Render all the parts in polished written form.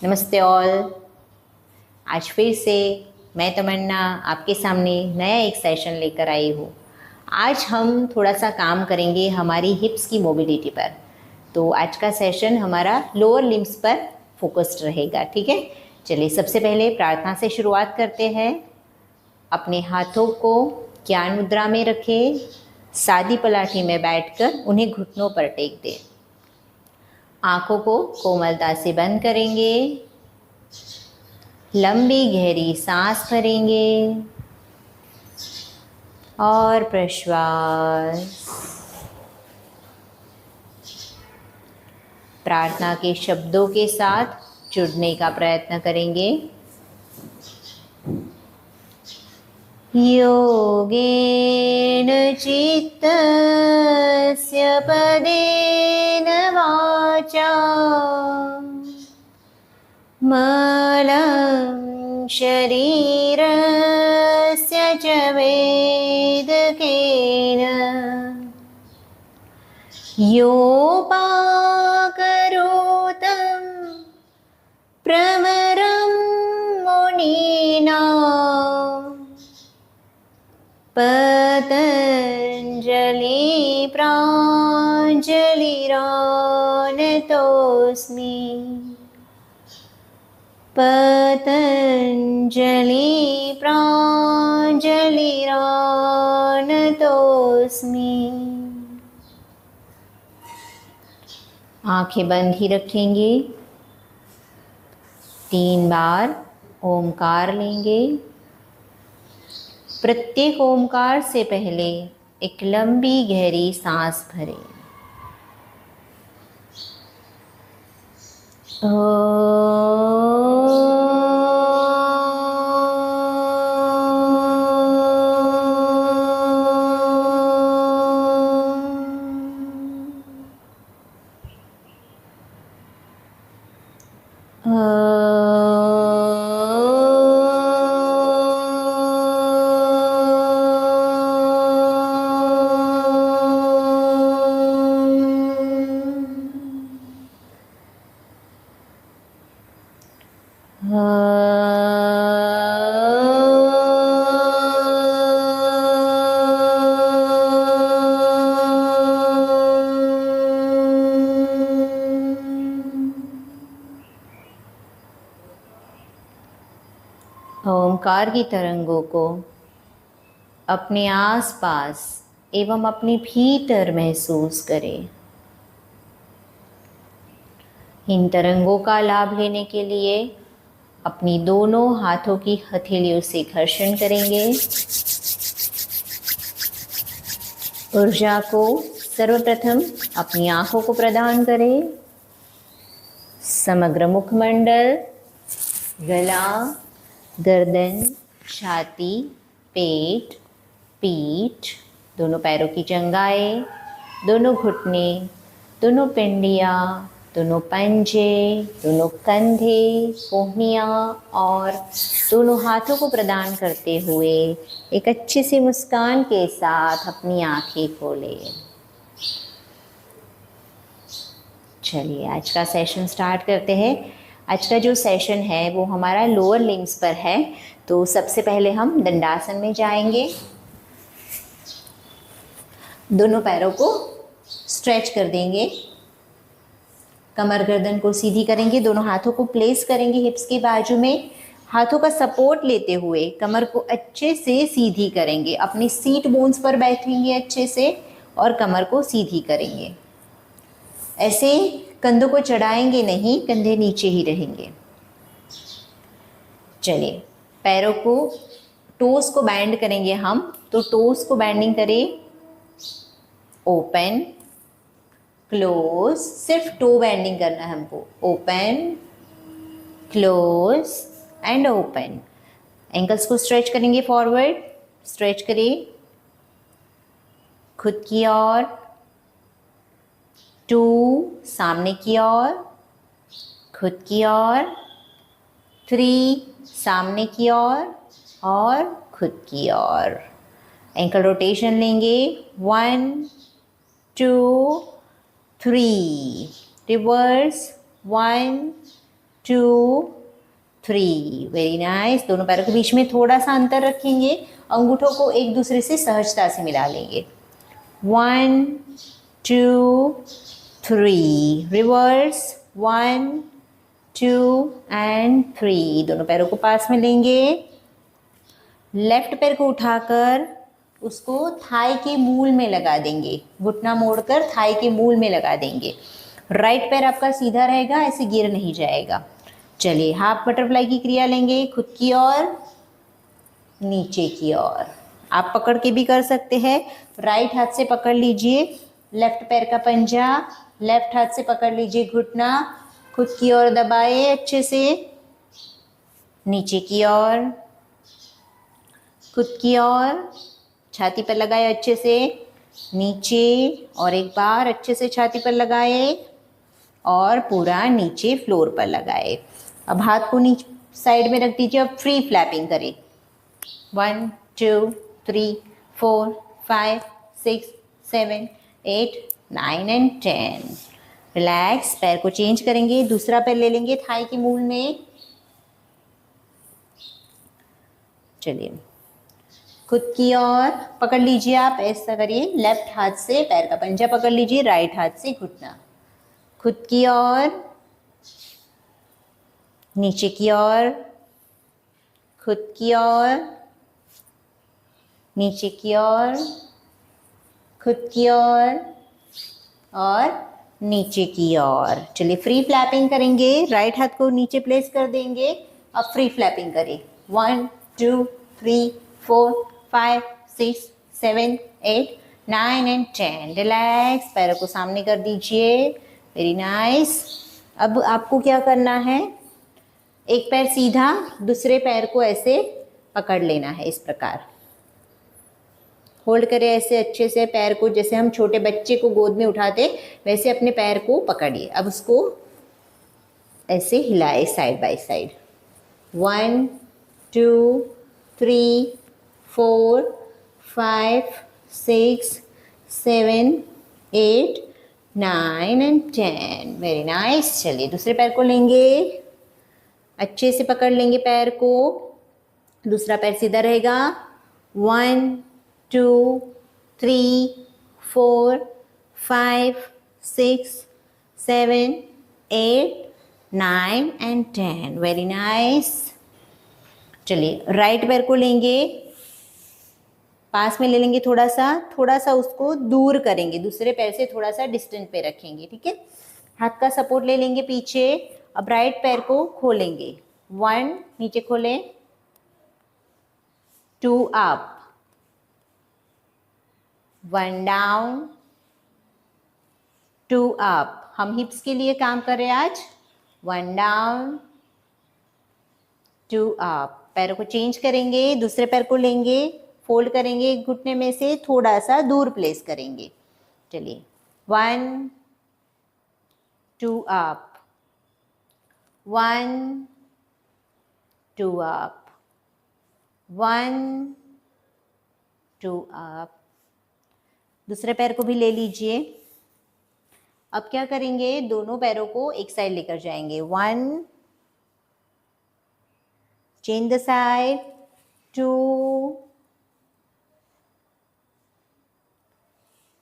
नमस्ते ऑल। आज फिर से मैं तमन्ना आपके सामने नया एक सेशन लेकर आई हूँ। आज हम थोड़ा सा काम करेंगे हमारी हिप्स की मोबिलिटी पर। तो आज का सेशन हमारा लोअर लिम्स पर फोकस्ड रहेगा, ठीक है। चलिए सबसे पहले प्रार्थना से शुरुआत करते हैं। अपने हाथों को ज्ञान मुद्रा में रखें, सादी पलाठी में बैठकर उन्हें घुटनों पर टेक दें। आँखों को कोमलता से बंद करेंगे, लंबी गहरी सांस भरेंगे और प्रश्वास। प्रार्थना के शब्दों के साथ जुड़ने का प्रयत्न करेंगे। योगेन चित्तस्य पदेन वाचा मलं शरीरस्य च वेदकेन योपाकरोतं प्रवरं मुनीना पतञ्जलि प्राञ्जलिरानतोऽस्मि। पतञ्जलि प्राञ्जलिरानतोऽस्मि। आंखें बंद ही रखेंगे। 3 बार ओमकार लेंगे। प्रत्येक ओमकार से पहले एक लंबी गहरी सांस भरें। ओमकार की तरंगों को अपने आसपास एवं अपने भीतर महसूस करें। इन तरंगों का लाभ लेने के लिए अपनी दोनों हाथों की हथेलियों से घर्षण करेंगे। ऊर्जा को सर्वप्रथम अपनी आंखों को प्रदान करें। समग्र मुखमंडल, गला, गर्दन, छाती, पेट, पीठ, दोनों पैरों की जंघाएं, दोनों घुटने, दोनों पिंडियाँ, दोनों पंजे, दोनों कंधे, कोहनियाँ और दोनों हाथों को प्रदान करते हुए एक अच्छी सी मुस्कान के साथ अपनी आंखें खोलें। चलिए आज का सेशन स्टार्ट करते हैं। आज का जो सेशन है वो हमारा लोअर लिम्स पर है। तो सबसे पहले हम दंडासन में जाएंगे। दोनों पैरों को स्ट्रेच कर देंगे। कमर गर्दन को सीधी करेंगे। दोनों हाथों को प्लेस करेंगे हिप्स के बाजू में। हाथों का सपोर्ट लेते हुए कमर को अच्छे से सीधी करेंगे। अपनी सीट बोन्स पर बैठेंगे अच्छे से और कमर को सीधी करेंगे। ऐसे कंधों को चढ़ाएंगे नहीं, कंधे नीचे ही रहेंगे। चलिए पैरों को, टोस को बैंड करेंगे हम। तो टोस को बैंडिंग करें। ओपन, क्लोज, सिर्फ टो बैंडिंग करना है हमको। Open, close and open. Ankles को स्ट्रेच करेंगे फॉरवर्ड। स्ट्रेच करें खुद की ओर। 2 सामने की ओर, खुद की ओर। 3 सामने की ओर और खुद की ओर। एंकल रोटेशन लेंगे। 1 2 3 रिवर्स। 1 2 3। Very nice. दोनों पैरों के बीच में थोड़ा सा अंतर रखेंगे, अंगूठों को एक दूसरे से सहजता से मिला लेंगे। 1 2 3। रिवर्स। 1 2 एंड 3। दोनों पैरों को पास में लेंगे। लेफ्ट पैर को उठाकर उसको थाई के मूल में लगा देंगे, घुटना मोड़कर थाई के मूल में लगा देंगे। राइट पैर आपका सीधा रहेगा, ऐसे गिर नहीं जाएगा। चलिए हाफ बटरफ्लाई की क्रिया लेंगे, खुद की ओर, नीचे की ओर। आप पकड़ के भी कर सकते हैं। राइट हाथ से पकड़ लीजिए लेफ्ट पैर का पंजा, लेफ्ट हाथ से पकड़ लीजिए घुटना, खुद की ओर दबाए अच्छे से, नीचे की ओर, खुद की ओर, छाती पर लगाए अच्छे से, नीचे, और एक बार अच्छे से छाती पर लगाए और पूरा नीचे फ्लोर पर लगाए। अब हाथ को नीचे साइड में रख दीजिए। अब फ्री फ्लैपिंग करें। 1 2 3 4 5 6 7 8 9 एंड 10। रिलैक्स। पैर को चेंज करेंगे, दूसरा पैर ले लेंगे थाई के मूल में। चलिए खुद की ओर पकड़ लीजिए। आप ऐसा करिए, लेफ्ट हाथ से पैर का पंजा पकड़ लीजिए, राइट हाथ से घुटना, खुद की ओर, नीचे की ओर, खुद की ओर, नीचे की ओर, खुद की ओर और नीचे की ओर। चलिए फ्री फ्लैपिंग करेंगे। राइट हाथ को नीचे प्लेस कर देंगे। अब फ्री फ्लैपिंग करें। 1 2 3 4 5 6 7 8 9 एंड 10। रिलैक्स। पैरों को सामने कर दीजिए। Very nice. अब आपको क्या करना है, एक पैर सीधा, दूसरे पैर को ऐसे पकड़ लेना है, इस प्रकार होल्ड करें ऐसे अच्छे से पैर को, जैसे हम छोटे बच्चे को गोद में उठाते वैसे अपने पैर को पकड़िए। अब उसको ऐसे हिलाए side by side. 1 2 3 4 5 6 7 8 9 and 10। Very nice. चलिए दूसरे पैर को लेंगे, अच्छे से पकड़ लेंगे पैर को, दूसरा पैर सीधा रहेगा। 1 2 3 4 5 6 7 8 9 एंड 10। Very nice. चलिए राइट पैर को लेंगे, पास में ले लेंगे, थोड़ा सा उसको दूर करेंगे, दूसरे पैर से थोड़ा सा डिस्टेंस पे रखेंगे। ठीक है, हाथ का सपोर्ट ले लेंगे पीछे। अब राइट पैर को खोलेंगे। 1 नीचे खोलें, 2 अप, 1 डाउन, 2 अप। हम हिप्स के लिए काम कर रहे हैं आज। 1 डाउन, 2 अप। पैरों को चेंज करेंगे, दूसरे पैर को लेंगे, फोल्ड करेंगे, एक घुटने में से थोड़ा सा दूर प्लेस करेंगे। चलिए 1 2 अप, 1 2 अप, 1 2 अप। दूसरे पैर को भी ले लीजिए। अब क्या करेंगे, दोनों पैरों को एक साइड लेकर जाएंगे। 1 चेंज द साइड, 2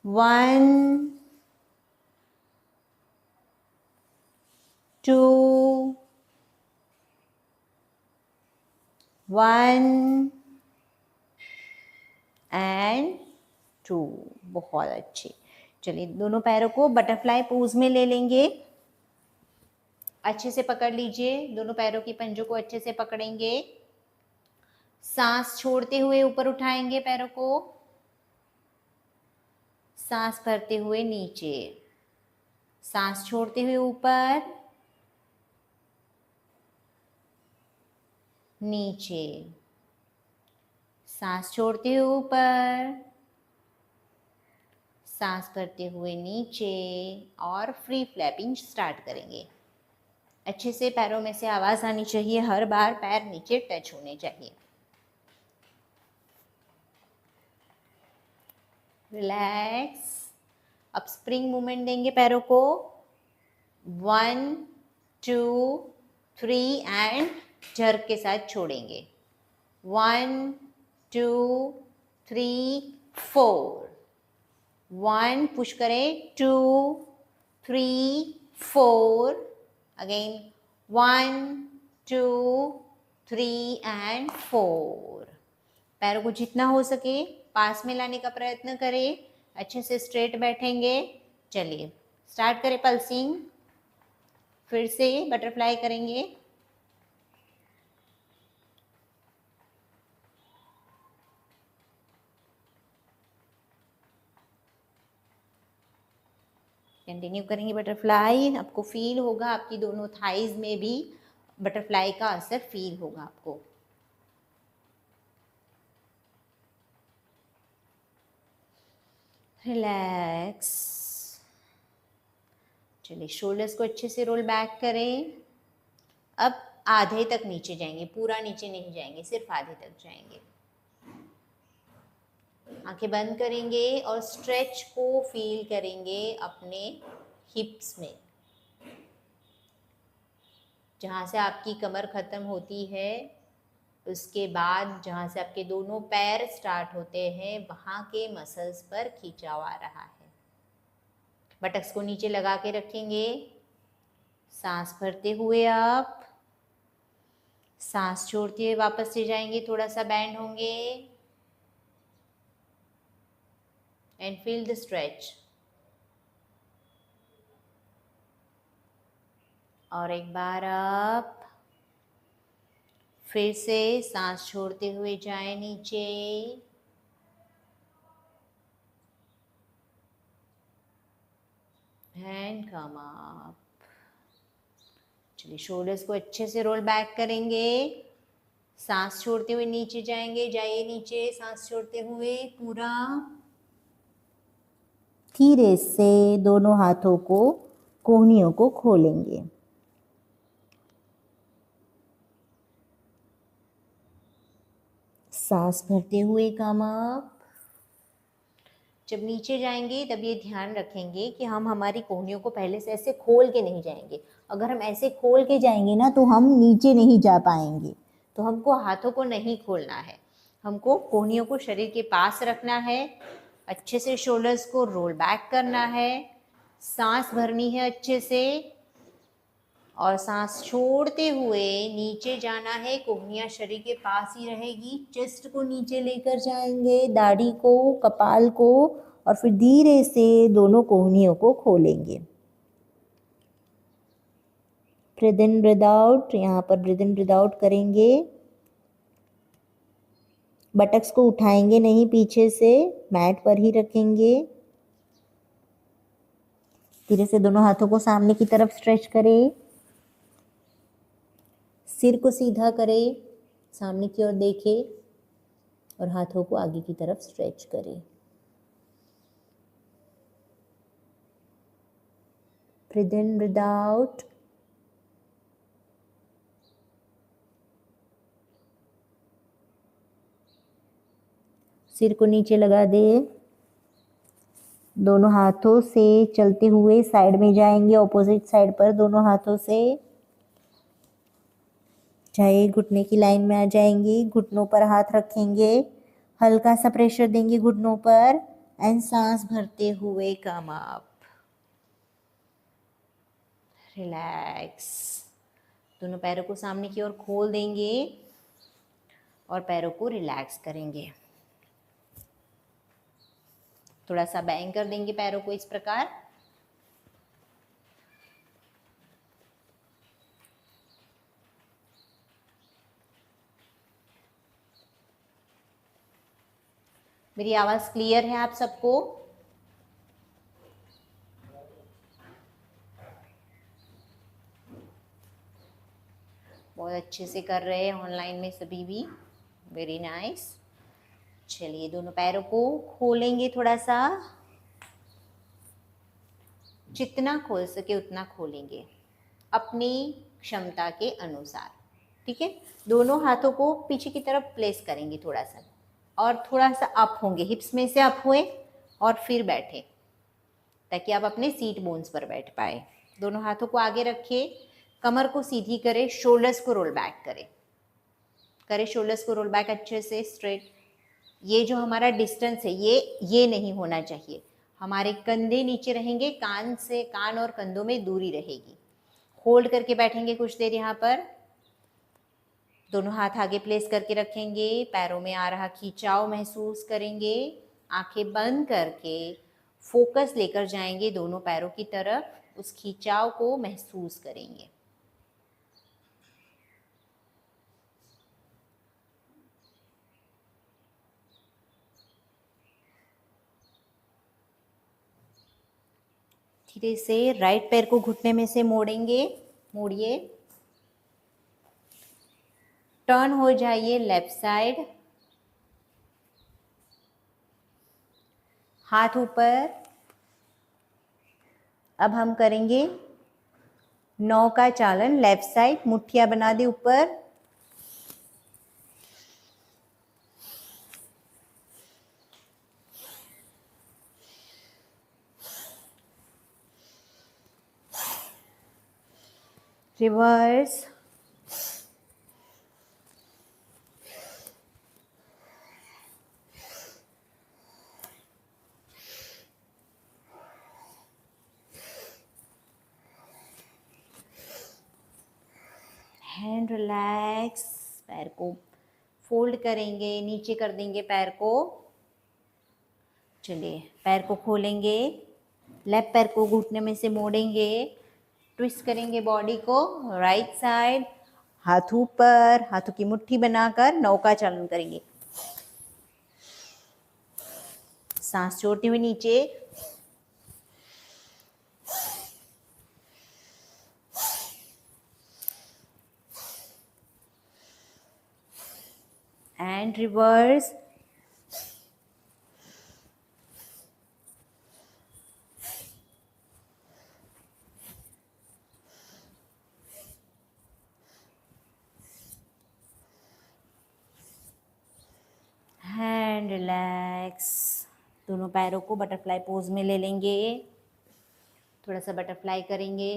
1 2 1 एंड 2। बहुत अच्छे। चलिए दोनों पैरों को बटरफ्लाई पोज में ले लेंगे। अच्छे से पकड़ लीजिए, दोनों पैरों की पंजों को अच्छे से पकड़ेंगे। सांस छोड़ते हुए ऊपर उठाएंगे पैरों को, सांस भरते हुए नीचे, सांस छोड़ते हुए ऊपर, नीचे, सांस छोड़ते हुए ऊपर, सांस भरते हुए नीचे, और फ्री फ्लैपिंग स्टार्ट करेंगे। अच्छे से पैरों में से आवाज़ आनी चाहिए, हर बार पैर नीचे टच होने चाहिए। रिलैक्स। अब स्प्रिंग मूवमेंट देंगे पैरों को। 1 2 3 एंड झर्क के साथ छोड़ेंगे। 1 2 3 4। 1 पुश करें, 2 3 4। Again 1 2 3 and 4। पैरों को जितना हो सके पास में लाने का प्रयत्न करें, अच्छे से स्ट्रेट बैठेंगे। चलिए स्टार्ट करें पल्सिंग। फिर से बटरफ्लाई करेंगे। कंटिन्यू करेंगे बटरफ्लाई। आपको फील होगा, आपकी दोनों थाइज में भी बटरफ्लाई का असर फील होगा आपको। रिलैक्स। चलिए शोल्डर्स को अच्छे से रोल बैक करें। अब आधे तक नीचे जाएंगे, पूरा नीचे नहीं जाएंगे, सिर्फ आधे तक जाएंगे। आंखें बंद करेंगे और स्ट्रेच को फील करेंगे अपने हिप्स में। जहाँ से आपकी कमर ख़त्म होती है, उसके बाद जहाँ से आपके दोनों पैर स्टार्ट होते हैं, वहाँ के मसल्स पर खिंचाव आ रहा है। बटक्स को नीचे लगा के रखेंगे। सांस भरते हुए आप सांस छोड़ते हुए वापस से जाएंगे, थोड़ा सा बैंड होंगे एंड फील द स्ट्रेच। और एक बार आप फिर से सांस छोड़ते हुए जाएं नीचे। And come up. चलिए शोल्डर्स को अच्छे से रोल बैक करेंगे। सांस छोड़ते हुए नीचे जाएंगे, जाइए नीचे सांस छोड़ते हुए पूरा। धीरे से दोनों हाथों को कोहनियों को खोलेंगे। सांस भरते हुए कम अप। जब नीचे जाएंगे तब ये ध्यान रखेंगे कि हम हमारी कोहनियों को पहले से ऐसे खोल के नहीं जाएंगे। अगर हम ऐसे खोल के जाएंगे ना तो हम नीचे नहीं जा पाएंगे। तो हमको हाथों को नहीं खोलना है, हमको कोहनियों को शरीर के पास रखना है। अच्छे से शोल्डर्स को रोल बैक करना है। सांस भरनी है अच्छे से और सांस छोड़ते हुए नीचे जाना है। कोहनियाँ शरीर के पास ही रहेगी। चेस्ट को नीचे लेकर जाएंगे, दाढ़ी को, कपाल को, और फिर धीरे से दोनों कोहनियों को खोलेंगे। ब्रीथ इन ब्रीथ आउट। यहाँ पर ब्रीथ इन ब्रीथ आउट करेंगे। बटक्स को उठाएंगे नहीं, पीछे से मैट पर ही रखेंगे। धीरे से दोनों हाथों को सामने की तरफ स्ट्रेच करें। सिर को सीधा करें, सामने की ओर देखें और हाथों को आगे की तरफ स्ट्रेच करें। ब्रीथ इन ब्रीथ आउट। सिर को नीचे लगा दे। दोनों हाथों से चलते हुए साइड में जाएंगे, ऑपोजिट साइड पर दोनों हाथों से। चाहे घुटने की लाइन में आ जाएंगे, घुटनों पर हाथ रखेंगे, हल्का सा प्रेशर देंगे घुटनों पर एंड सांस भरते हुए कम अप। रिलैक्स। दोनों पैरों को सामने की ओर खोल देंगे और पैरों को रिलैक्स करेंगे। थोड़ा सा बैंग कर देंगे पैरों को इस प्रकार। मेरी आवाज क्लियर है आप सबको? बहुत अच्छे से कर रहे हैं ऑनलाइन में सभी भी। Very nice. चलिए दोनों पैरों को खोलेंगे थोड़ा सा, जितना खोल सके उतना खोलेंगे अपनी क्षमता के अनुसार। ठीक है, दोनों हाथों को पीछे की तरफ प्लेस करेंगे थोड़ा सा और थोड़ा सा अप होंगे, हिप्स में से अप हुए और फिर बैठे ताकि आप अपने सीट बोन्स पर बैठ पाए। दोनों हाथों को आगे रखिए, कमर को सीधी करें, शोल्डर्स को रोल बैक करें शोल्डर्स को रोल बैक अच्छे से स्ट्रेट। ये जो हमारा डिस्टेंस है ये नहीं होना चाहिए। हमारे कंधे नीचे रहेंगे, कान और कंधों में दूरी रहेगी। होल्ड करके बैठेंगे कुछ देर यहाँ पर। दोनों हाथ आगे प्लेस करके रखेंगे, पैरों में आ रहा खिंचाव महसूस करेंगे। आंखें बंद करके फोकस लेकर जाएंगे दोनों पैरों की तरफ, उस खिंचाव को महसूस करेंगे। धीरे से राइट पैर को घुटने में से मोड़िए, टर्न हो जाइए लेफ्ट साइड, हाथ ऊपर। अब हम करेंगे 9 का चालन लेफ्ट साइड, मुट्ठियां बना दे ऊपर, रिवर्स, हैंड रिलैक्स, पैर को फोल्ड करेंगे, नीचे कर देंगे पैर को। चलिए पैर को खोलेंगे, लेफ्ट पैर को घुटने में से मोड़ेंगे, ट्विस्ट करेंगे बॉडी को राइट साइड, हाथ ऊपर, हाथों की मुट्ठी बनाकर 9 का चालन करेंगे। सांस छोड़ते हुए नीचे, एंड रिवर्स, हैंड रिलैक्स। दोनों पैरों को बटरफ्लाई पोज में ले लेंगे, थोड़ा सा बटरफ्लाई करेंगे।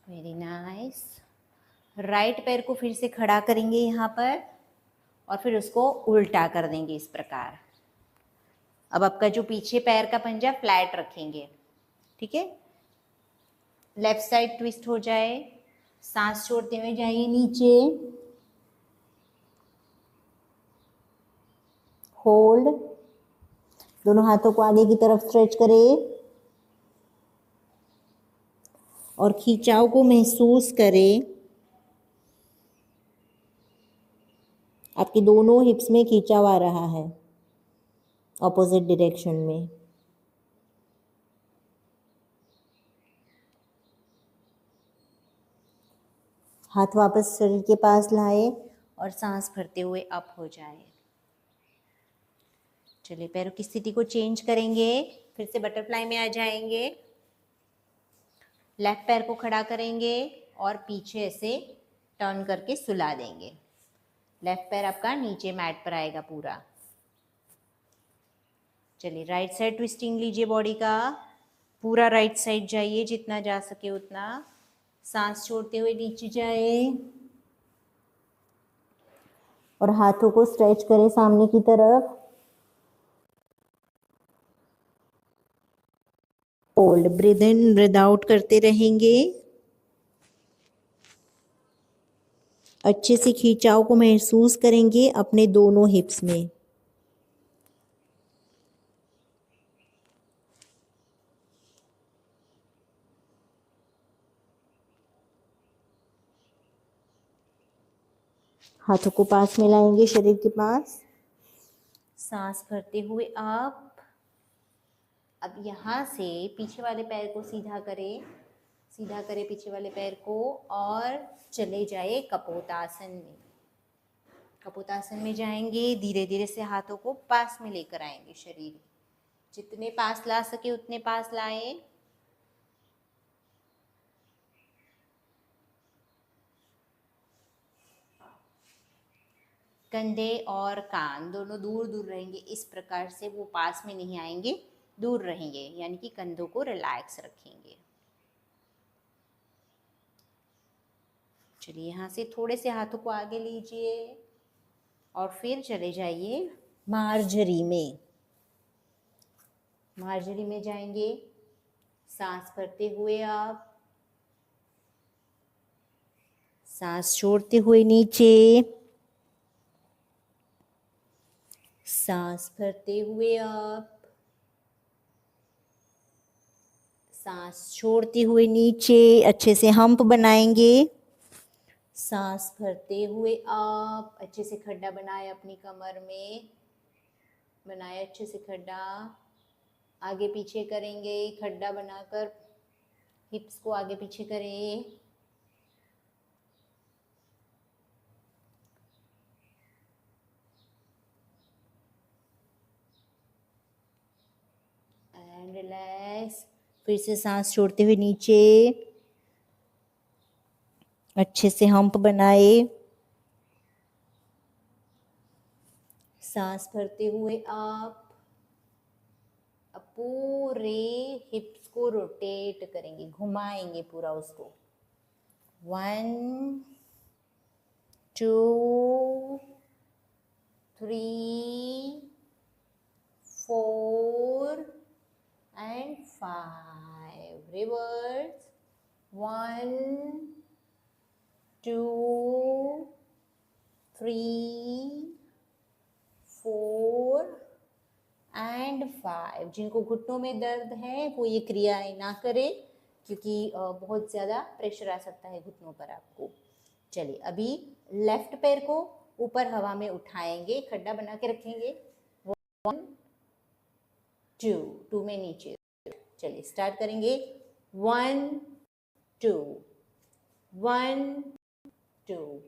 Very nice. राइट पैर को फिर से खड़ा करेंगे यहाँ पर और फिर उसको उल्टा कर देंगे इस प्रकार। अब आपका जो पीछे पैर का पंजा फ्लैट रखेंगे, ठीक है। लेफ्ट साइड ट्विस्ट हो जाए, सांस छोड़ते हुए जाइए नीचे, होल्ड, दोनों हाथों को आगे की तरफ स्ट्रेच करें और खिंचाव को महसूस करें। आपके दोनों हिप्स में खिंचाव आ रहा है ऑपोजिट डायरेक्शन में। हाथ वापस शरीर के पास लाए और सांस भरते हुए अप हो जाए। चलिए पैरों की स्थिति को चेंज करेंगे, फिर से बटरफ्लाई में आ जाएंगे। लेफ्ट पैर को खड़ा करेंगे और पीछे ऐसे टर्न करके सुला देंगे। लेफ्ट पैर आपका नीचे मैट पर आएगा पूरा। चलिए राइट साइड ट्विस्टिंग लीजिए बॉडी का, पूरा राइट साइड जाइए जितना जा सके उतना। सांस छोड़ते हुए नीचे जाए और हाथों को स्ट्रेच करें सामने की तरफ। Hold, breathe in breathe out करते रहेंगे। अच्छे से खिंचाव को महसूस करेंगे अपने दोनों हिप्स में। हाथों को पास में लाएंगे शरीर के पास, सांस भरते हुए अप। अब यहाँ से पीछे वाले पैर को सीधा करें पीछे वाले पैर को और चले जाए कपोतासन में। कपोतासन में जाएंगे, धीरे धीरे से हाथों को पास में लेकर आएंगे, शरीर जितने पास ला सके उतने पास लाए। कंधे और कान दोनों दूर दूर रहेंगे, इस प्रकार से वो पास में नहीं आएंगे, दूर रहेंगे, यानी कि कंधों को रिलैक्स रखेंगे। चलिए यहाँ से थोड़े से हाथों को आगे लीजिए और फिर चले जाइए मार्जरी में। मार्जरी में जाएंगे, सांस भरते हुए आप, सांस छोड़ते हुए नीचे, सांस भरते हुए आप, सांस छोड़ते हुए नीचे। अच्छे से हम्प बनाएंगे। सांस भरते हुए आप अच्छे से खड्डा बनाए अपनी कमर में, बनाए अच्छे से खड्डा। आगे पीछे करेंगे, खड्डा बनाकर हिप्स को आगे पीछे करें। And relax. फिर से सांस छोड़ते हुए नीचे, अच्छे से हम्प बनाए। सांस भरते हुए आप अब पूरे हिप्स को रोटेट करेंगे, घुमाएंगे पूरा उसको। 1 2 3 4 and 5. Reverse. 1 2 3 4 एंड 5। जिनको घुटनों में दर्द है वो ये क्रियाएं ना करें, क्योंकि बहुत ज़्यादा प्रेशर आ सकता है घुटनों पर आपको। चलिए अभी लेफ्ट पैर को ऊपर हवा में उठाएंगे, खड्डा बना के रखेंगे। 1 2 में नीचे। चलिए स्टार्ट करेंगे। 1 2 1 2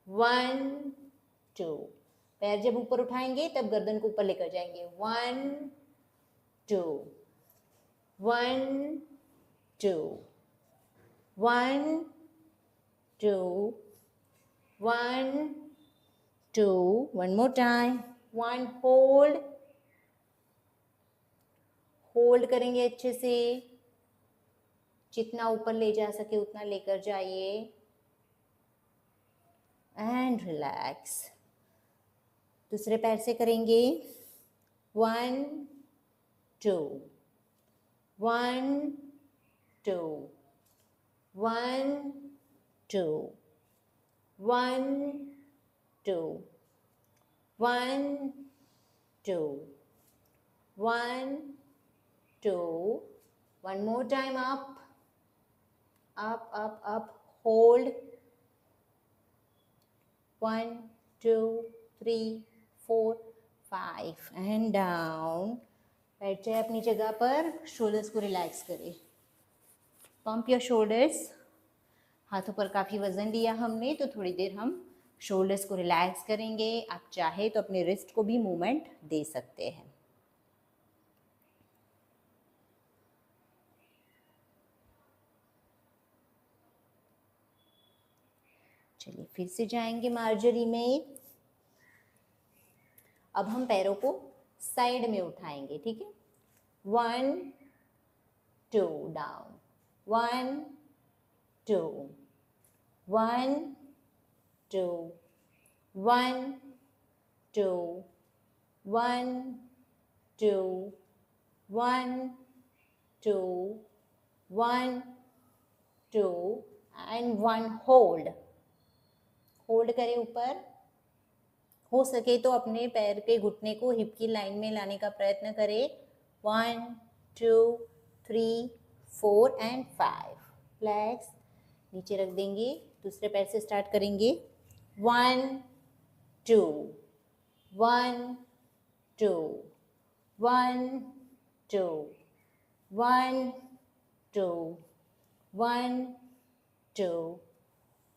1 2। पैर जब ऊपर उठाएंगे तब गर्दन को ऊपर लेकर जाएंगे। 1 2 1 2 1 2 1 2। One more time. 1 होल्ड करेंगे अच्छे से, जितना ऊपर ले जा सके उतना लेकर जाइए एंड रिलैक्स। दूसरे पैर से करेंगे। 1 2 1 2 1 2 1 2 1 2 1 2। One more time. Up, hold। 1 2 3 4 5 and down। बैठ जाए अपनी जगह पर, शोल्डर्स को रिलैक्स करें। Pump your shoulders. हाथों पर काफ़ी वजन लिया हमने, तो थोड़ी देर हम शोल्डर्स को रिलैक्स करेंगे। आप चाहे तो अपने रिस्ट को भी मूवमेंट दे सकते हैं। चलिए फिर से जाएंगे मार्जरी में। अब हम पैरों को साइड में उठाएंगे, ठीक है। 1 2 डाउन। 1 2 1 2 1 2 1 2 1 2 1 2 एंड 1 होल्ड करें ऊपर। हो सके तो अपने पैर के घुटने को हिप की लाइन में लाने का प्रयत्न करें। 1 2 3 4 एंड 5। रिलैक्स, नीचे रख देंगे। दूसरे पैर से स्टार्ट करेंगे। 1 2 1 2 1 2 1 2 1 2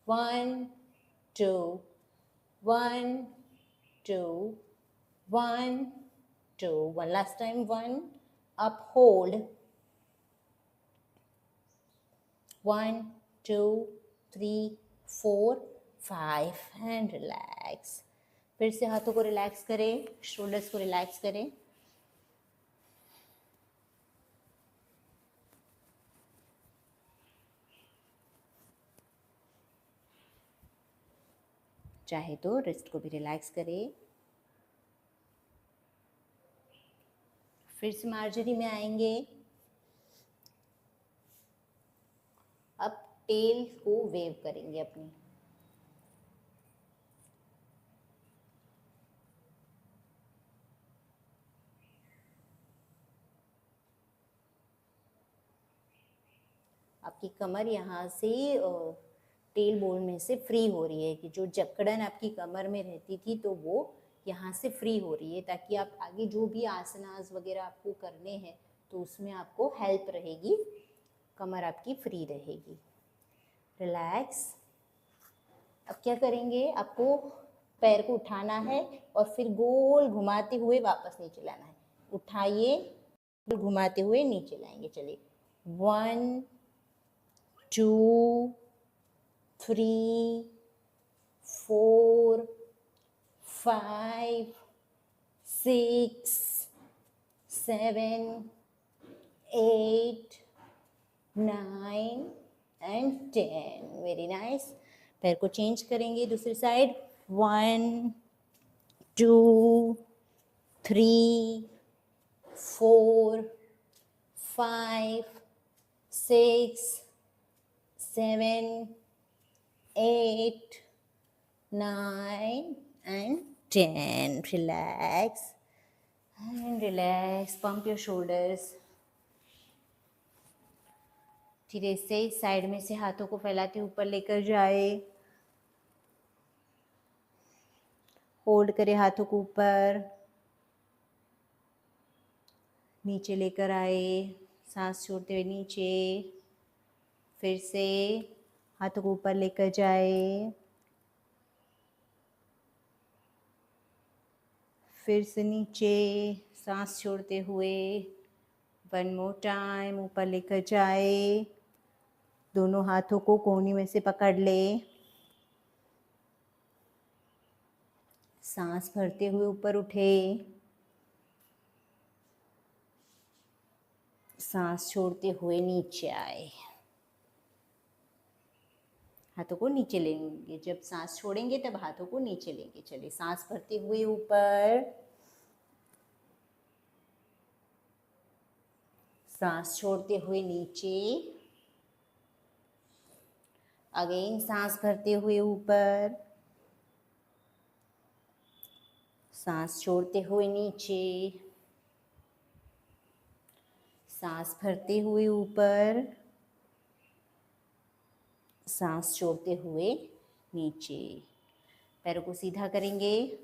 1 2 1 2 1 2। One last time. 1 up, hold। 1 2 3 4 5 and relax। फिर से हाथों को रिलैक्स करें, शोल्डर्स को रिलैक्स करें। चाहे तो रिस्ट को भी रिलैक्स करें। फिर से मार्जरी में आएंगे। अब टेल को वेव करेंगे अपनी। आपकी कमर यहाँ से टेल बोन में से फ्री हो रही है कि जो जकड़न आपकी कमर में रहती थी तो वो यहाँ से फ्री हो रही है, ताकि आप आगे जो भी आसनास वगैरह आपको करने हैं तो उसमें आपको हेल्प रहेगी, कमर आपकी फ्री रहेगी। रिलैक्स। अब क्या करेंगे, आपको पैर को उठाना है और फिर गोल घुमाते हुए वापस नीचे लाना है। उठाइए, घुमाते हुए नीचे लाएंगे। चलिए 1 2 3 4 5 6 7 8 9 एंड 10। Very nice. पैर को चेंज करेंगे दूसरी side. 1 2 3 4 5 6 7 8 9 and 10. Relax and relax. Pump your shoulders. धीरे से साइड में से हाथों को फैलाते ऊपर लेकर जाए। होल्ड करें हाथों को ऊपर, नीचे लेकर आए, सांस छोड़ते हुए नीचे। फिर से हाथों को ऊपर लेकर जाए, फिर से नीचे सांस छोड़ते हुए। 1 मोर टाइम, ऊपर लेकर जाए, दोनों हाथों को कोहनी में से पकड़ ले। सांस भरते हुए ऊपर उठे, सांस छोड़ते हुए नीचे आए। हाथों को नीचे लेंगे, जब सांस छोड़ेंगे तब हाथों को नीचे लेंगे। चलिए सांस भरते हुए ऊपर, सांस छोड़ते हुए नीचे। अगेन सांस भरते हुए ऊपर, सांस छोड़ते हुए नीचे। सांस भरते हुए ऊपर, सांस छोड़ते हुए नीचे। पैरों को सीधा करेंगे।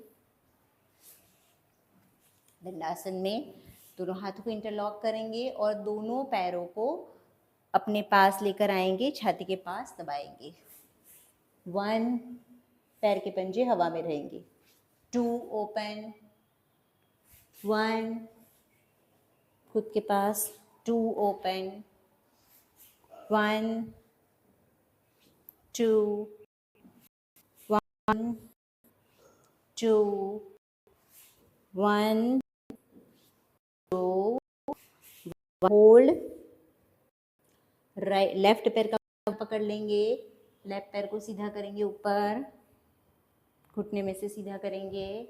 दंडासन में दोनों हाथों को इंटरलॉक करेंगे और दोनों पैरों को अपने पास लेकर आएंगे, छाती के पास दबाएंगे। 1, पैर के पंजे हवा में रहेंगे। 2, ओपन। 1, खुद के पास। 2, ओपन। 1 2 1 2 1 2। होल्ड। राइट, लेफ्ट पैर का पकड़ लेंगे, लेफ्ट पैर को सीधा करेंगे ऊपर, घुटने में से सीधा करेंगे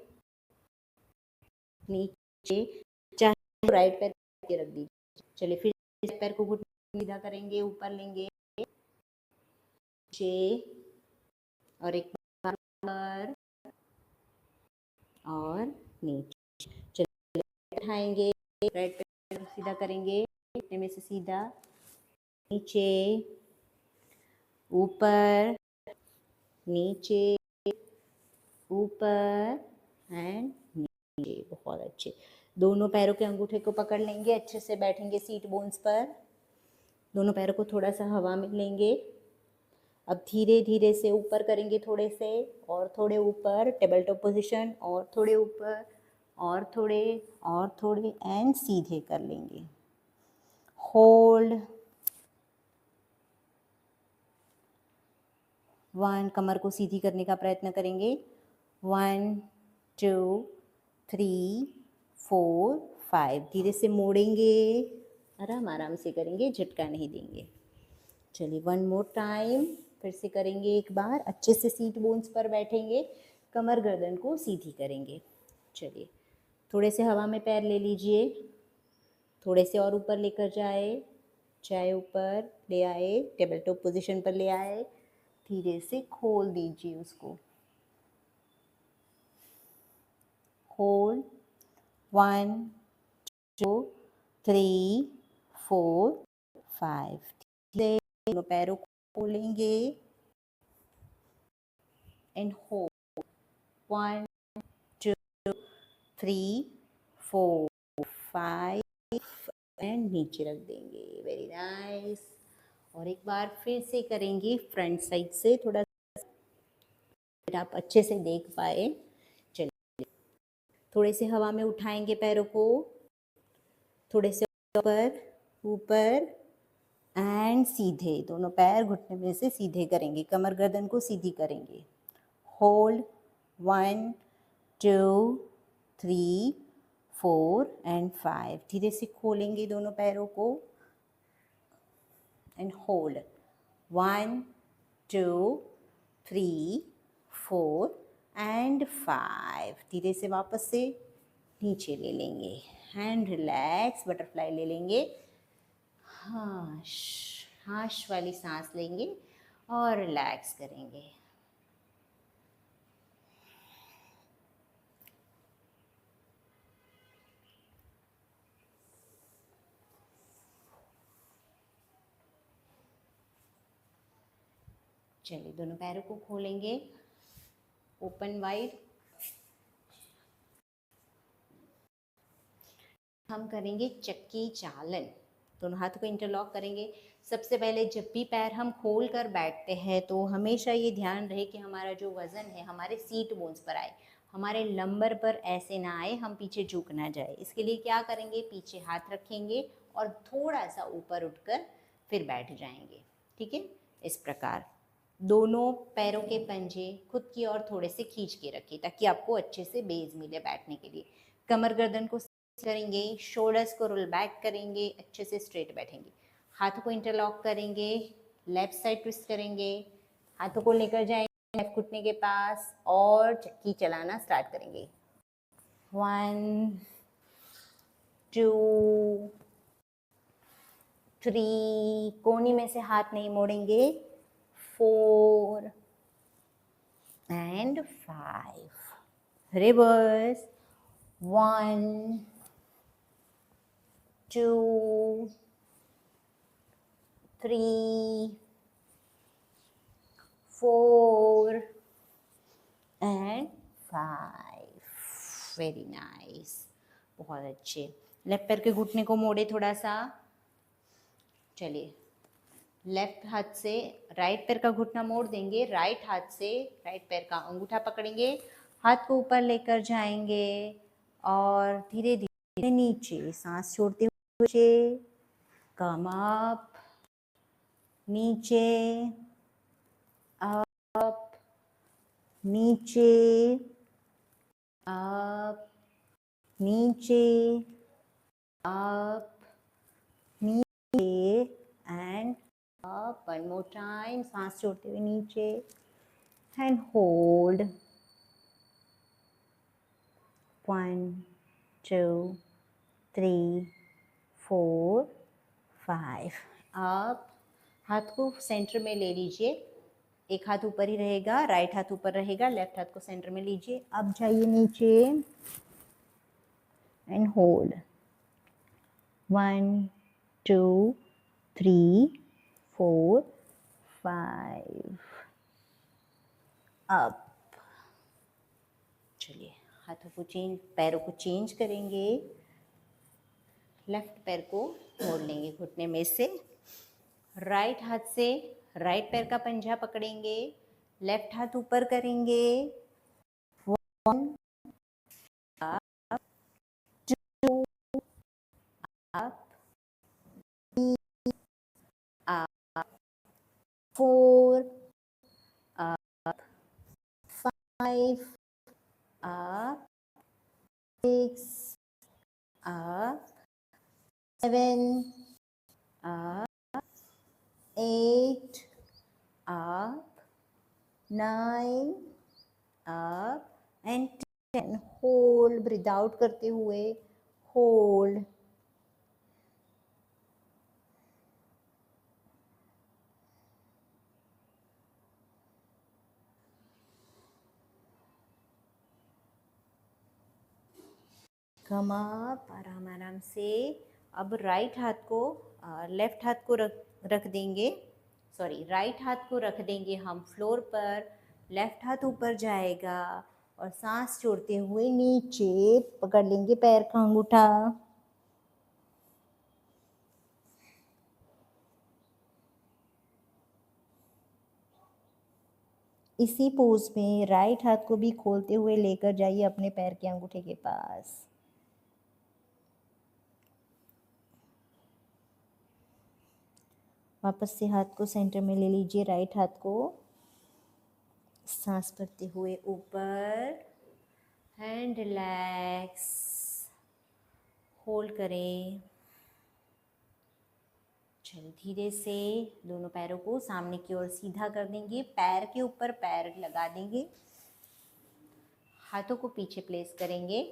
नीचे, चाहे राइट पैर के रख दीजिए। चलिए फिर पैर को घुटने सीधा करेंगे, ऊपर लेंगे नीचे, और एक बार और नीचे। चलिए उठाएंगे, राइट पैर सीधा करेंगे, घुटने में से सीधा, नीचे, ऊपर, नीचे, ऊपर एंड नीचे। बहुत अच्छे। दोनों पैरों के अंगूठे को पकड़ लेंगे, अच्छे से बैठेंगे सीट बोन्स पर। दोनों पैरों को थोड़ा सा हवा में लेंगे। अब धीरे धीरे से ऊपर करेंगे, थोड़े से और थोड़े ऊपर, टेबल टॉप पोजीशन, और थोड़े ऊपर और थोड़े एंड सीधे कर लेंगे। होल्ड। 1, कमर को सीधी करने का प्रयत्न करेंगे। 1 2 3 4 5। धीरे से मोड़ेंगे, आराम आराम से करेंगे, झटका नहीं देंगे। चलिए वन मोर टाइम, फिर से करेंगे एक बार। अच्छे से सीट बोन्स पर बैठेंगे, कमर गर्दन को सीधी करेंगे। चलिए थोड़े से हवा में पैर ले लीजिए, थोड़े से और ऊपर लेकर जाए ऊपर ले आए, टेबल टॉप पोजीशन पर ले आए, धीरे से खोल दीजिए उसको। होल्ड 1 2 3 4 5। दोनों पैरों को खोलेंगे एंड होल्ड 1 2 3 4 5 एंड नीचे रख देंगे। Very nice. और एक बार फिर से करेंगे फ्रंट साइड से, थोड़ा आप अच्छे से देख पाए। चलिए थोड़े से हवा में उठाएंगे पैरों को, थोड़े से ऊपर ऊपर एंड सीधे, दोनों पैर घुटने में से सीधे करेंगे, कमर गर्दन को सीधी करेंगे। Hold 1 2 3 4 and 5। धीरे से खोलेंगे दोनों पैरों को एंड होल्ड 1 2 3 4 एंड 5। धीरे से वापस से नीचे ले लेंगे एंड रिलैक्स, बटरफ्लाई ले लेंगे। हाश वाली सांस लेंगे और रिलैक्स करेंगे। चलिए दोनों पैरों को खोलेंगे ओपन वाइड। हम करेंगे चक्की चालन। दोनों हाथों को इंटरलॉक करेंगे। सबसे पहले जब भी पैर हम खोल कर बैठते हैं तो हमेशा ये ध्यान रहे कि हमारा जो वज़न है हमारे सीट बोन्स पर आए, हमारे लंबर पर ऐसे ना आए, हम पीछे झुक ना जाए। इसके लिए क्या करेंगे, पीछे हाथ रखेंगे और थोड़ा सा ऊपर उठकर फिर बैठ जाएंगे। ठीक है, इस प्रकार दोनों पैरों के पंजे खुद की ओर थोड़े से खींच के रखिए ताकि आपको अच्छे से बेस मिले बैठने के लिए। कमर गर्दन को करेंगे, शोल्डर्स को रोल बैक करेंगे, अच्छे से स्ट्रेट बैठेंगे। हाथों को इंटरलॉक करेंगे, लेफ्ट साइड ट्विस्ट करेंगे, हाथों को लेकर जाएंगे लेफ्ट घुटने के पास और चक्की चलाना स्टार्ट करेंगे। 1 2 3, कोहनी में से हाथ नहीं मोड़ेंगे, 4 and 5. Reverse 1 2 3 4 and 5. Very nice, बहुत अच्छे। लेफ्ट पैर के घुटने को मोड़े थोड़ा सा। चलिए लेफ्ट हाथ से राइट पैर का घुटना मोड़ देंगे, राइट हाथ से राइट पैर का अंगूठा पकड़ेंगे, हाथ को ऊपर लेकर जाएंगे और धीरे धीरे नीचे सांस छोड़ते हुए कम अप, नीचे अप, नीचे अप, नीचे अप, नीचे and up. One more time, सांस छोड़ते हुए नीचे एंड होल्ड 1 2 3 4 5। आप हाथ को सेंटर में ले लीजिए, एक हाथ ऊपर ही रहेगा, राइट हाथ ऊपर रहेगा, लेफ्ट हाथ को सेंटर में लीजिए। अब जाइए नीचे एंड होल्ड 1 2 3 4 5 अप। चलिए हाथों को चेंज, पैरों को चेंज करेंगे। लेफ्ट पैर को मोड़ लेंगे घुटने में से, राइट हाथ से राइट पैर का पंजा पकड़ेंगे, लेफ्ट हाथ ऊपर करेंगे, 1 up 2 up 3 up 4 up 5 up, 6, up, 7, up, 8, up, 9, up and 10. Hold, breathe out करते हुए hold. Come up, आराम आराम से. अब राइट हाथ को लेफ्ट हाथ को रख देंगे, सॉरी राइट हाथ को रख देंगे हम फ्लोर पर, लेफ्ट हाथ ऊपर जाएगा और सांस छोड़ते हुए नीचे पकड़ लेंगे पैर का अंगूठा. इसी पोज में राइट हाथ को भी खोलते हुए लेकर जाइए अपने पैर के अंगूठे के पास. वापस से हाथ को सेंटर में ले लीजिए, राइट हाथ को. सांस भरते हुए ऊपर एंड रिलैक्स. होल्ड करें. चलिए धीरे से दोनों पैरों को सामने की ओर सीधा कर देंगे, पैर के ऊपर पैर लगा देंगे, हाथों को पीछे प्लेस करेंगे.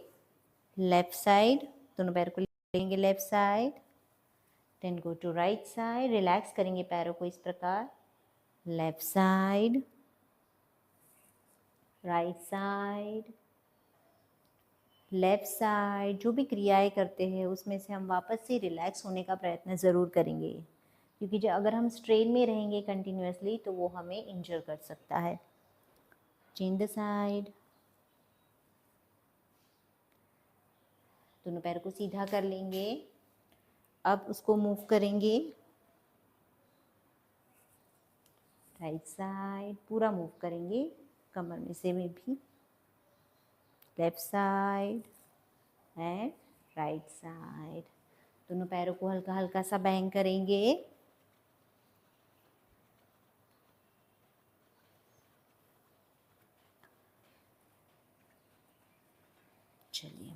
लेफ्ट साइड, दोनों पैरों को लेंगे left side, then go to right side. Relax करेंगे पैरों को इस प्रकार. Left side, right side, left side. जो भी क्रियाएं करते हैं उसमें से हम वापस से रिलैक्स होने का प्रयत्न ज़रूर करेंगे, क्योंकि जो अगर हम स्ट्रेन में रहेंगे कंटिन्यूसली तो वो हमें इंजर कर सकता है. Change the side. दोनों पैर को सीधा कर लेंगे. अब उसको मूव करेंगे राइट साइड, पूरा मूव करेंगे कमर में से भी. Left side and right side. दोनों पैरों को हल्का हल्का सा बैंग करेंगे. चलिए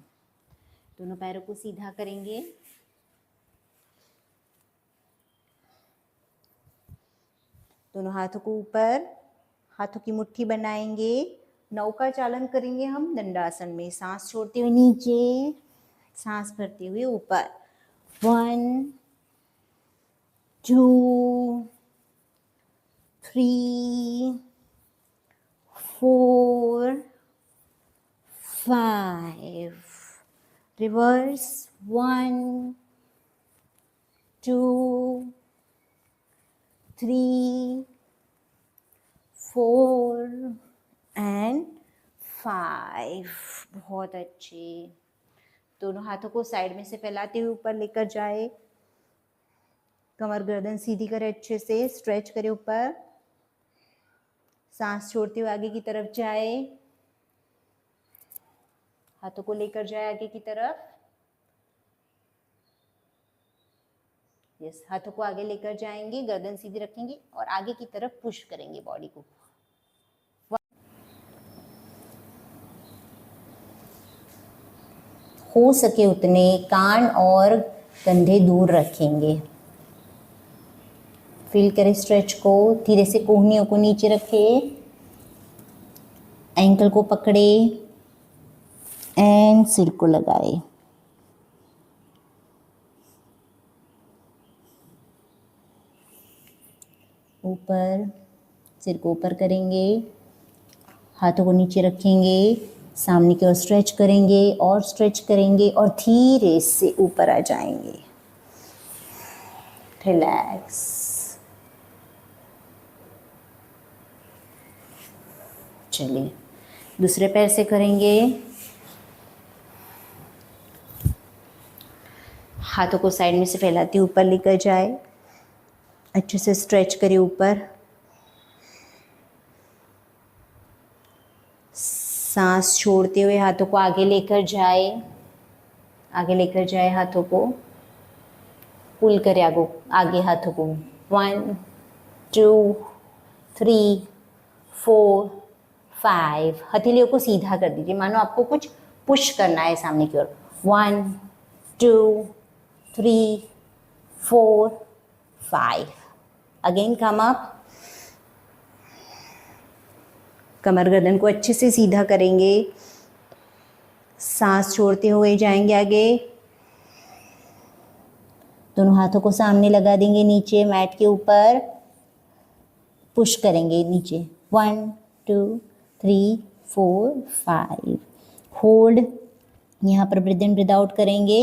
दोनों पैरों को सीधा करेंगे. दोनों हाथों को ऊपर, हाथों की मुट्ठी बनाएंगे. नौका चालन करेंगे हम दंडासन में. सांस छोड़ते हुए नीचे, सांस भरते हुए ऊपर. 1, 2, 3, 4, 5. Reverse. 1, 2, 3, 4 and 5. बहुत अच्छे. दोनों हाथों को साइड में से फैलाते हुए ऊपर लेकर जाए. कमर गर्दन सीधी करें, अच्छे से स्ट्रेच करें ऊपर. सांस छोड़ते हुए आगे की तरफ जाए. हाथों को लेकर जाए आगे की तरफ. यस, हाथों को आगे लेकर जाएंगे, गर्दन सीधी रखेंगे और आगे की तरफ पुश करेंगे बॉडी को. हो सके उतने कान और कंधे दूर रखेंगे. फील करें स्ट्रेच को. धीरे से कोहनियों को नीचे रखें, एंकल को पकड़े एंड सिर को लगाए. ऊपर, सिर को ऊपर करेंगे, हाथों को नीचे रखेंगे, सामने की ओर स्ट्रेच करेंगे और स्ट्रेच करेंगे और धीरे से ऊपर आ जाएंगे. रिलैक्स. चलिए दूसरे पैर से करेंगे. हाथों को साइड में से फैलाते ऊपर लेकर जाए. अच्छे से स्ट्रेच करें ऊपर. सांस छोड़ते हुए हाथों को आगे लेकर जाए. आगे लेकर जाए हाथों को. पुल करें आगे हाथों को. 1, 2, 3, 4, 5। हथेलियों को सीधा कर दीजिए, मानो आपको कुछ पुश करना है सामने की ओर। 1 2 3 4 5। Again come up. कमर गर्दन को अच्छे से सीधा करेंगे, सांस छोड़ते हुए जाएंगे आगे। दोनों हाथों को सामने लगा देंगे नीचे मैट के ऊपर, पुश करेंगे नीचे। 1 2 3 4 5। होल्ड। यहाँ पर ब्रीथ इन ब्रीथ आउट करेंगे।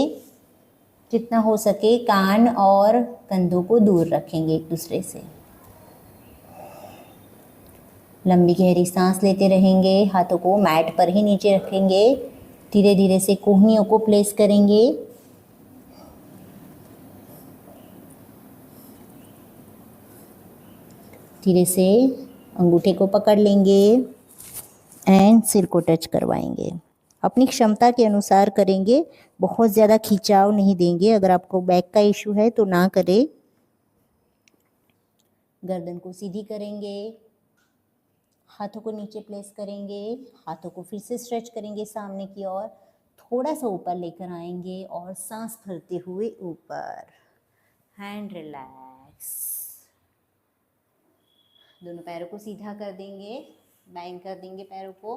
जितना हो सके कान और कंधों को दूर रखेंगे एक दूसरे से। लंबी गहरी सांस लेते रहेंगे। हाथों को मैट पर ही नीचे रखेंगे। धीरे धीरे से कोहनियों को प्लेस करेंगे। धीरे से अंगूठे को पकड़ लेंगे एंड सिर को टच करवाएंगे। अपनी क्षमता के अनुसार करेंगे, बहुत ज़्यादा खिंचाव नहीं देंगे। अगर आपको बैक का इशू है तो ना करें। गर्दन को सीधी करेंगे, हाथों को नीचे प्लेस करेंगे, हाथों को फिर से स्ट्रेच करेंगे सामने की ओर, थोड़ा सा ऊपर लेकर आएंगे और सांस भरते हुए ऊपर। Hand relax. दोनों पैरों को सीधा कर देंगे, बैंग कर देंगे पैरों को।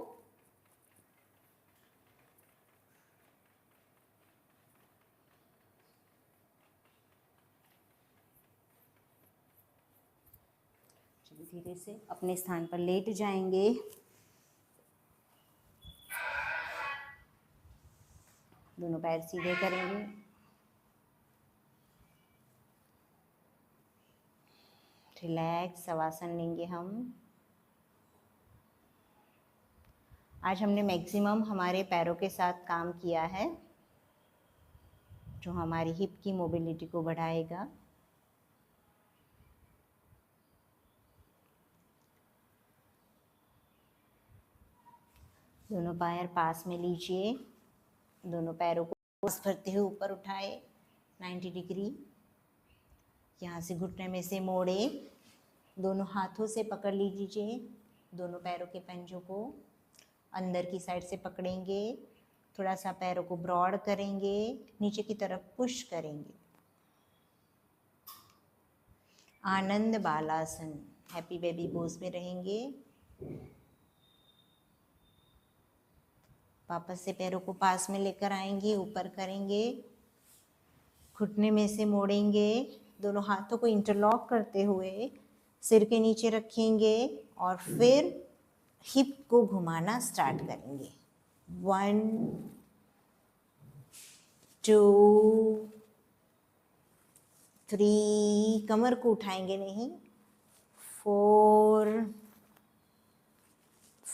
चलिए धीरे से अपने स्थान पर लेट जाएंगे। दोनों पैर सीधे करेंगे। रिलैक्स शवासन लेंगे हम। आज हमने मैक्सिमम हमारे पैरों के साथ काम किया है, जो हमारी हिप की मोबिलिटी को बढ़ाएगा। दोनों पैर पास में लीजिए। दोनों पैरों को भरते हुए ऊपर उठाए 90 डिग्री। यहाँ से घुटने में से मोड़े, दोनों हाथों से पकड़ लीजिए। दोनों पैरों के पंजों को अंदर की साइड से पकड़ेंगे। थोड़ा सा पैरों को ब्रॉड करेंगे, नीचे की तरफ पुश करेंगे। आनंद बालासन, हैप्पी बेबी पोज में रहेंगे। वापस से पैरों को पास में लेकर आएंगे, ऊपर करेंगे, घुटने में से मोड़ेंगे। दोनों हाथों को इंटरलॉक करते हुए सिर के नीचे रखेंगे और फिर हिप को घुमाना स्टार्ट करेंगे। 1 2 3, कमर को उठाएंगे नहीं। 4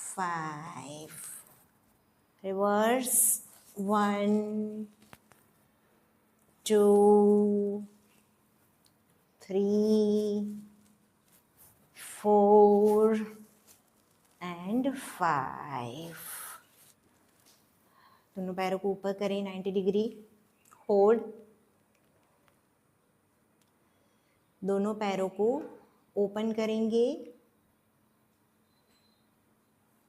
5। रिवर्स। 1 2 3 4 and 5। दोनों पैरों को ऊपर करें 90 डिग्री। होल्ड। दोनों पैरों को ओपन करेंगे,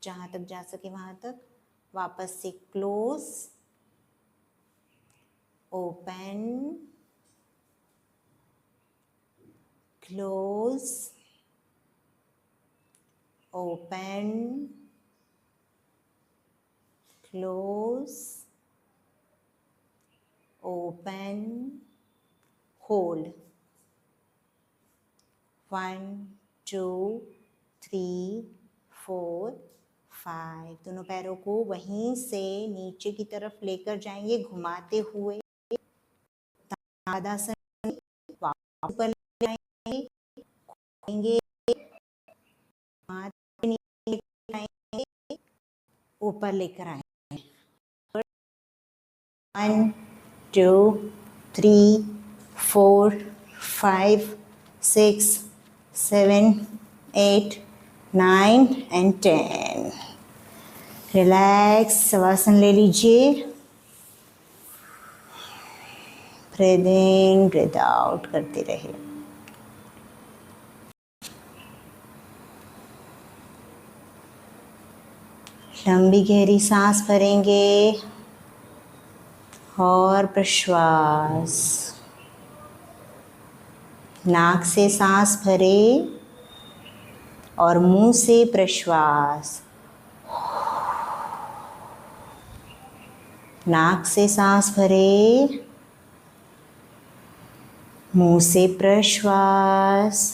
जहाँ तक जा सके वहाँ तक। वापस से close, open, close, open, close, open, hold. 1 2 3 4 5। दोनों पैरों को वहीं से नीचे की तरफ लेकर जाएंगे, घुमाते हुए ताड़ासन। ऊपर ले आएंगे, ऊपर लेकर आएंगे। 1 2 3 4 5 6 7 8 9 and 10। रिलैक्स शवासन ले लीजिए। ब्रीथ इन ब्रीथ आउट करते रहिए। लंबी गहरी सांस भरेंगे और प्रश्वास। नाक से सांस भरे और मुंह से प्रश्वास। नाक से सांस भरे, मुंह से प्रश्वास।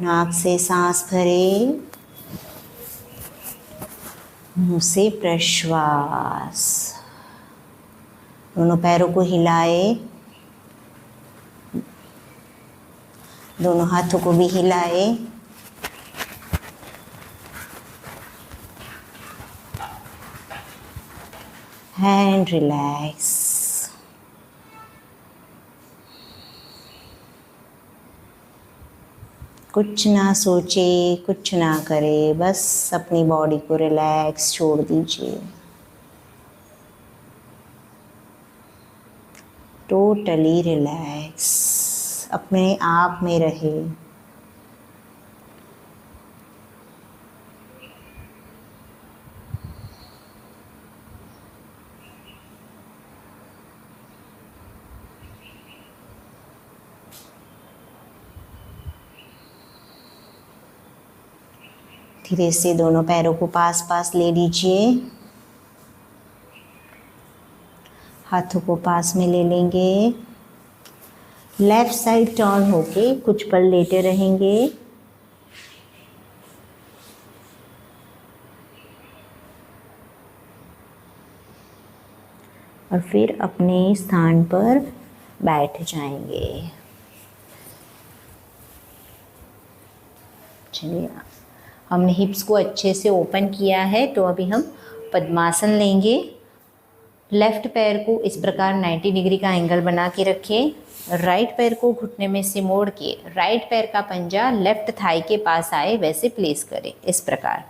नाक से सांस भरे, मुंह से प्रश्वास। दोनों पैरों को हिलाए, दोनों हाथों को भी हिलाए। And relax. कुछ ना सोचे, कुछ ना करे, बस अपनी बॉडी को रिलैक्स छोड़ दीजिए। टोटली रिलैक्स, अपने आप में रहे। धीरे से दोनों पैरों को पास पास ले लीजिए। हाथों को पास में ले लेंगे। लेफ्ट साइड टर्न होके कुछ पल लेटे रहेंगे। और फिर अपने स्थान पर बैठ जाएंगे। चलिए, हमने हिप्स को अच्छे से ओपन किया है, तो अभी हम पद्मासन लेंगे। लेफ्ट पैर को इस प्रकार 90 डिग्री का एंगल बना के रखें। राइट पैर को घुटने में से मोड़ के राइट पैर का पंजा लेफ्ट थाई के पास आए वैसे प्लेस करें, इस प्रकार।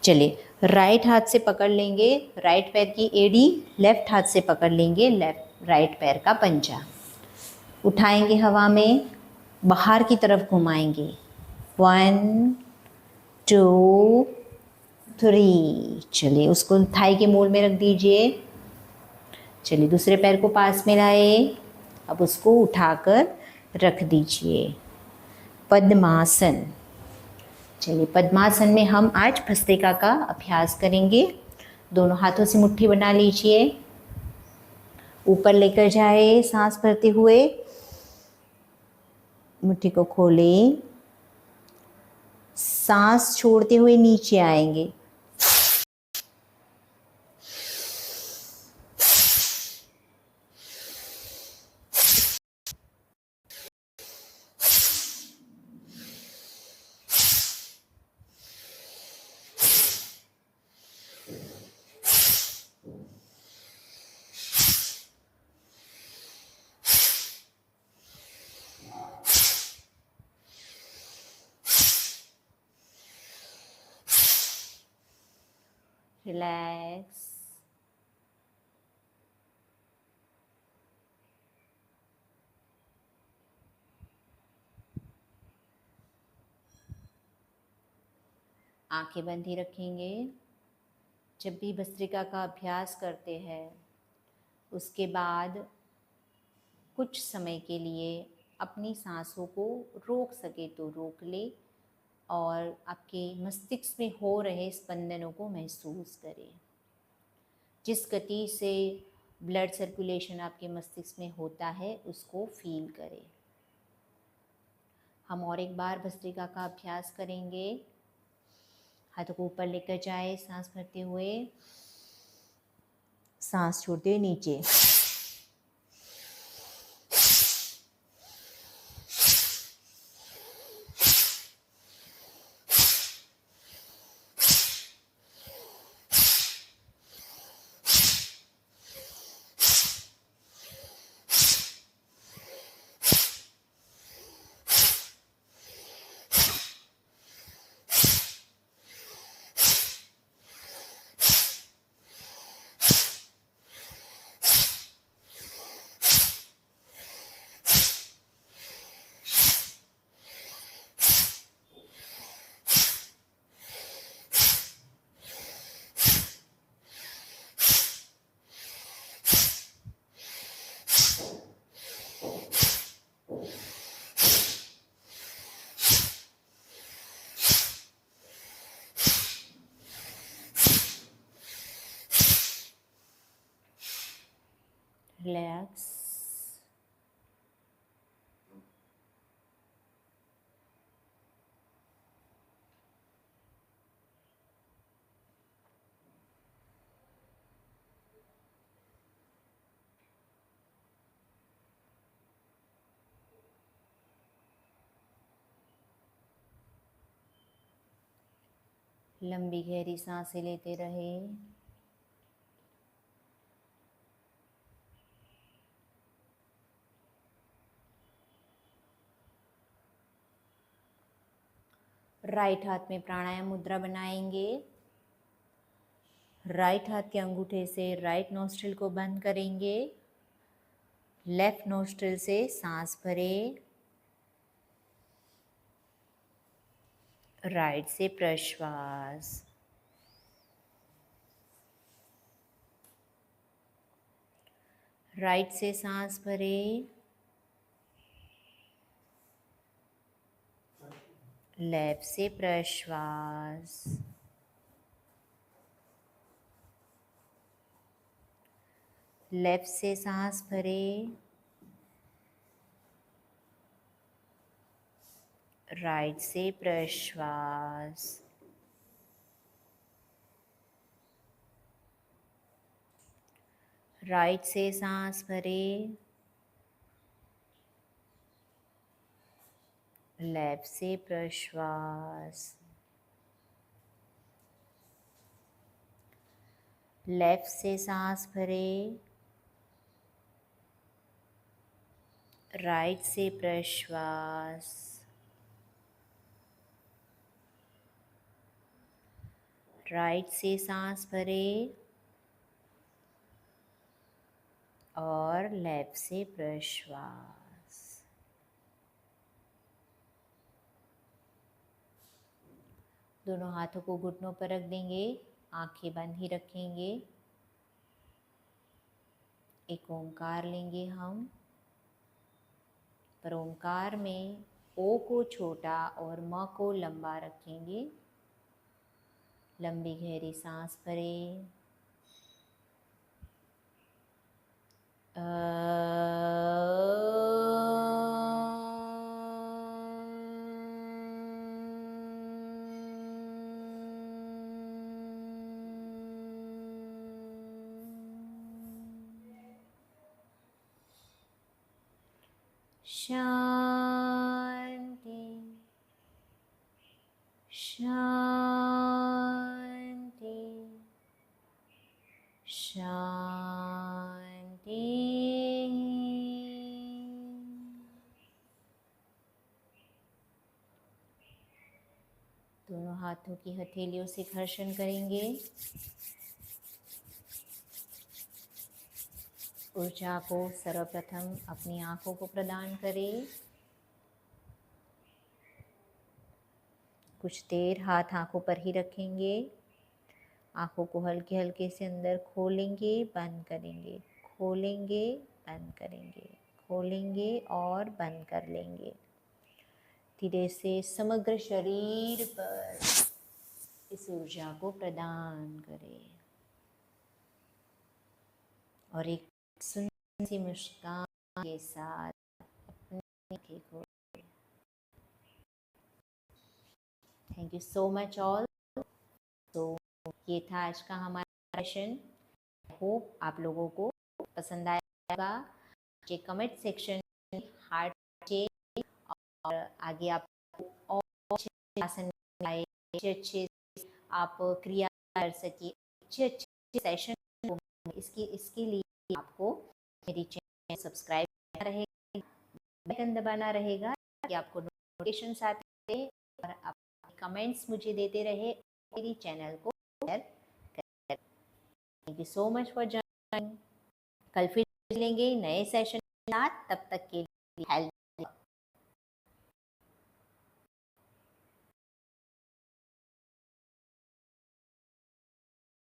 चलिए, राइट हाथ से पकड़ लेंगे राइट पैर की एड़ी, लेफ्ट हाथ से पकड़ लेंगे राइट पैर का पंजा। उठाएंगे हवा में, बाहर की तरफ घुमाएंगे। 1 2 3। चलिए, उसको थाई के मूल में रख दीजिए। चलिए, दूसरे पैर को पास में लाए। अब उसको उठाकर रख दीजिए। पद्मासन। चलिए, पद्मासन में हम आज भस्त्रिका का अभ्यास करेंगे। दोनों हाथों से मुट्ठी बना लीजिए। ऊपर लेकर जाए सांस भरते हुए। मुट्ठी को खोलें। सांस छोड़ते हुए नीचे आएंगे। रिलैक्स। आंखें बंद ही रखेंगे। जब भी भस्त्रिका का अभ्यास करते हैं उसके बाद कुछ समय के लिए अपनी सांसों को रोक सके तो रोक ले और आपके मस्तिष्क में हो रहे स्पंदनों को महसूस करें। जिस गति से ब्लड सर्कुलेशन आपके मस्तिष्क में होता है उसको फील करें। हम और एक बार भस्त्रिका का अभ्यास करेंगे। हाथों को ऊपर लेकर जाए सांस भरते हुए, सांस छोड़ते हुए नीचे। लंबी गहरी सांसें लेते रहे। राइट हाथ में प्राणायाम मुद्रा बनाएंगे। राइट हाथ के अंगूठे से राइट नोस्ट्रिल को बंद करेंगे। लेफ्ट नोस्ट्रिल से सांस भरें। राइट से प्रश्वास। राइट से सांस भरें। लेफ्ट से प्रश्वास। लेफ्ट से सांस भरें। राइट से प्रश्वास। राइट से सांस भरें। लेफ्ट से प्रश्वास। लेफ्ट से सांस भरें। राइट से प्रश्वास। राइट से सांस भरें और लेफ्ट से प्रश्वास। दोनों हाथों को घुटनों पर रख देंगे। आंखें बंद ही रखेंगे। एक ओंकार लेंगे हम। पर ओंकार में ओ को छोटा और म को लंबा रखेंगे। लंबी गहरी सांस भरें। शांति शांति शांति। दोनों हाथों की हथेलियों से घर्षण करेंगे। ऊर्जा को सर्वप्रथम अपनी आंखों को प्रदान करें। कुछ देर हाथ आंखों पर ही रखेंगे। आंखों को हल्के हल्के से अंदर खोलेंगे, बंद करेंगे, खोलेंगे, बंद करेंगे, खोलेंगे और बंद कर लेंगे। धीरे से समग्र शरीर पर इस ऊर्जा को प्रदान करें और एक सुंदर सी मुस्कान के साथ अपने आंखें खोलें। Thank you so much all. तो ये था आज का हमारा सेशन। होप आप लोगों को पसंद आएगा। मुझे कमेंट सेक्शन में हार्ट चाहिए और आगे आप और अच्छे आसन आए, अच्छे आप क्रिया कर सके, अच्छे सेशन। इसके लिए आपको मेरी चैनल सब्सक्राइब करना रहेगा, बटन दबाना रहेगा ताकि आपको नोटिफिकेशंस आते रहे और आप कमेंट्स मुझे देते रहे। मेरी चैनल को शेयर करें। Thank you so much for joining. कल फिर मिलेंगे नए सेशन के साथ। तब तक के लिए हेल्थ